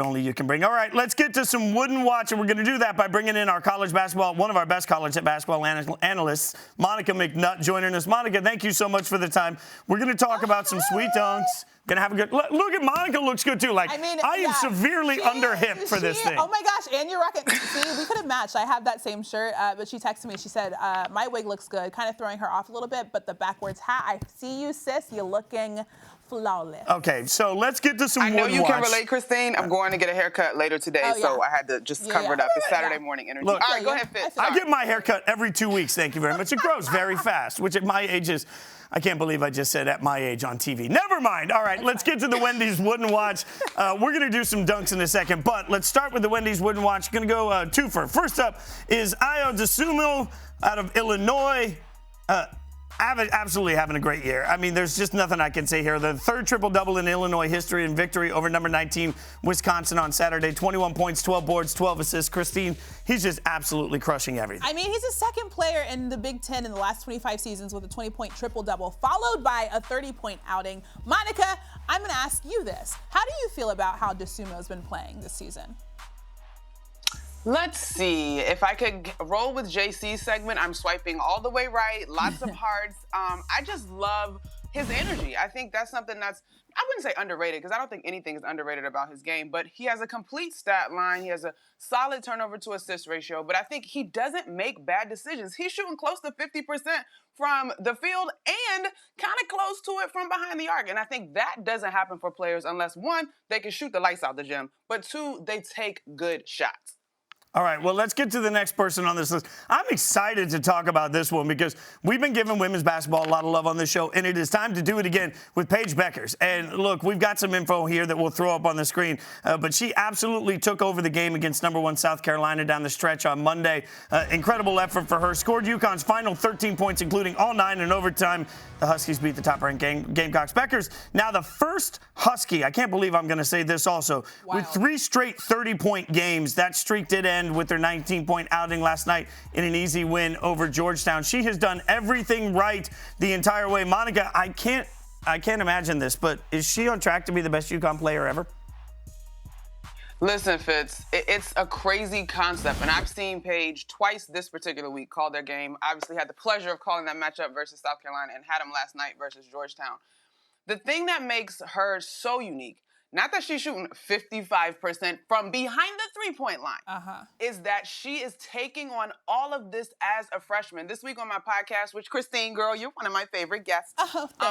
only you can bring. All right, let's get to some Wooden Watch, and we're going to do that by bringing in our college basketball, one of our best college basketball analysts, Monica McNutt, joining us. Monica, thank you so much for the time. We're going to talk about some sweet dunks. Going to have a good look at Monica. Looks good too. Like, I am severely under hip for this thing. Oh my gosh, and you're rocking. See, we could have matched. I have that same shirt, but she texted me. She said, my wig looks good, kind of throwing her off a little bit, but the backwards hat, I see you, sis. You're looking flawless. Okay, so let's get to some Wooden Watch. I know you can relate, Christine. I'm going to get a haircut later today, so I had to just cover it up. It's Saturday morning energy. Look, all right, go ahead, Fitz. I get my haircut every 2 weeks, thank you very much. It grows very fast, which at my age is, I can't believe I just said at my age on TV. Never mind. All right, let's get to the Wendy's Wooden Watch. We're going to do some dunks in a second, but let's start with the Wendy's Wooden Watch. Going to go twofer. First up is Ayo Dosunmu out of Illinois. Absolutely having a great year. I mean, there's just nothing I can say here. The third triple-double in Illinois history and victory over number 19 Wisconsin on Saturday. 21 points, 12 boards, 12 assists. Christine, he's just absolutely crushing everything. I mean, he's the second player in the Big Ten in the last 25 seasons with a 20-point triple-double, followed by a 30-point outing. Monica, I'm going to ask you this. How do you feel about how Dosunmu's been playing this season? Let's see. If I could roll with JC's segment, I'm swiping all the way right. Lots of hearts. I just love his energy. I think that's something that's, I wouldn't say underrated, because I don't think anything is underrated about his game, but he has a complete stat line. He has a solid turnover to assist ratio, but I think he doesn't make bad decisions. He's shooting close to 50% from the field and kind of close to it from behind the arc. And I think that doesn't happen for players unless, one, they can shoot the lights out the gym, but two, they take good shots. All right, well, let's get to the next person on this list. I'm excited to talk about this one because we've been giving women's basketball a lot of love on this show, and it is time to do it again with Paige Bueckers. And look, we've got some info here that we'll throw up on the screen, but she absolutely took over the game against number 1 South Carolina down the stretch on Monday. Incredible effort for her. Scored UConn's final 13 points, including all 9 in overtime. The Huskies beat the top-ranked Gamecocks. Bueckers, now the first Husky, I can't believe I'm going to say this also, with 3 straight 30-point games. That streak did end with their 19-point outing last night in an easy win over Georgetown. She has done everything right the entire way. Monica, I can't imagine this, but is she on track to be the best UConn player ever? Listen, Fitz, it's a crazy concept, and I've seen Paige twice this particular week call their game. Obviously had the pleasure of calling that matchup versus South Carolina and had them last night versus Georgetown. The thing that makes her so unique, not that she's shooting 55% from behind the three-point line, is that she is taking on all of this as a freshman. This week on my podcast, which Christine, girl, you're one of my favorite guests,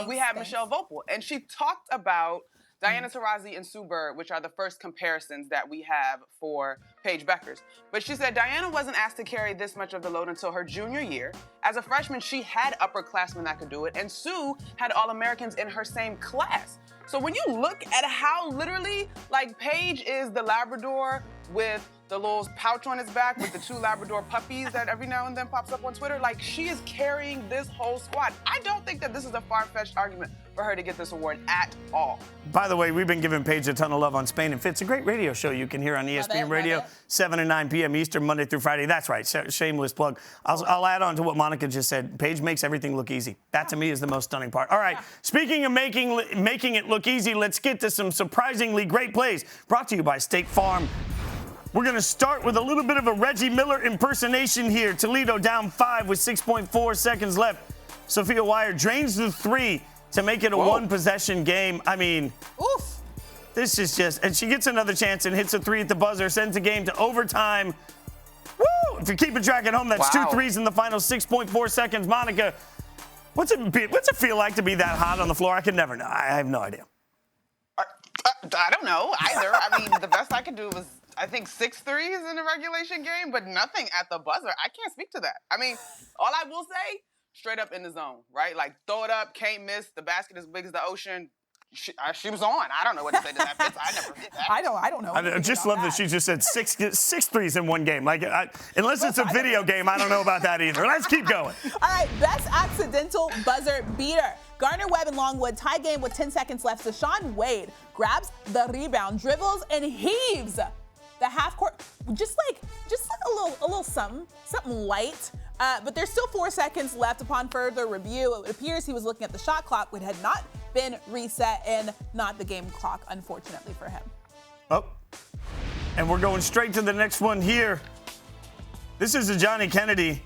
we had Michelle Vopel, and she talked about Diana Taurasi and Sue Bird, which are the first comparisons that we have for Paige Bueckers. But she said Diana wasn't asked to carry this much of the load until her junior year. As a freshman, she had upperclassmen that could do it, and Sue had All-Americans in her same class. So when you look at how literally, like, Paige is the Labrador with the little pouch on his back with the 2 Labrador puppies that every now and then pops up on Twitter, like, she is carrying this whole squad. I don't think that this is a far-fetched argument for her to get this award at all. By the way, we've been giving Paige a ton of love on Spain and Fitz. A great radio show you can hear on ESPN Radio, 7 and 9 p.m. Eastern, Monday through Friday. That's right, shameless plug. I'll add on to what Monica just said. Paige makes everything look easy. That, to me, is the most stunning part. All right, speaking of making it look easy, let's get to some surprisingly great plays brought to you by State Farm. We're going to start with a little bit of a Reggie Miller impersonation here. Toledo down 5 with 6.4 seconds left. Sophia Wire drains the 3 to make it a one-possession game. I mean, this is just, and she gets another chance and hits a 3 at the buzzer, sends the game to overtime. Woo! If you're keeping track at home, that's 2 threes in the final 6.4 seconds. Monica, what's it feel like to be that hot on the floor? I could never know. I have no idea. I don't know either. I mean, the best I could do was, I think, 6 threes in a regulation game, but nothing at the buzzer. I can't speak to that. I mean, all I will say, straight up in the zone, right? Like, throw it up, can't miss. The basket as big as the ocean. She was on. I don't know what to say to that. Fitz, I never did that. I don't know. I just love that she just said six threes in one game. Like, unless it's a video game, I don't know about that either. Let's keep going. All right, best accidental buzzer beater. Garner Webb and Longwood tie game with 10 seconds left. Deshaun Wade grabs the rebound, dribbles, and heaves the half court. Just like a little something light. But there's still 4 seconds left. Upon further review, it appears he was looking at the shot clock, which had not been reset, and not the game clock, unfortunately for him. Oh, And we're going straight to the next one here. This is a Johnny Kennedy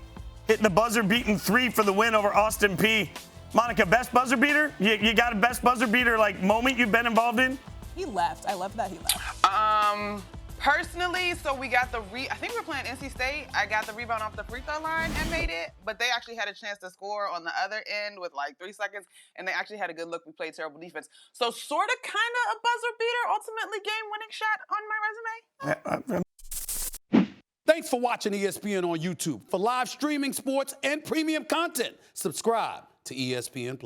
hitting the buzzer-beating 3 for the win over Austin Peay. Monica, best buzzer beater? You got a best buzzer beater like moment you've been involved in? He left. I love that he left. Personally, so we got I think we were playing NC State. I got the rebound off the free throw line and made it, but they actually had a chance to score on the other end with like 3 seconds, and they actually had a good look. We played terrible defense. So sort of, kind of a buzzer beater, ultimately game-winning shot on my resume. Thanks for watching ESPN on YouTube. For live streaming, sports, and premium content, subscribe to ESPN+.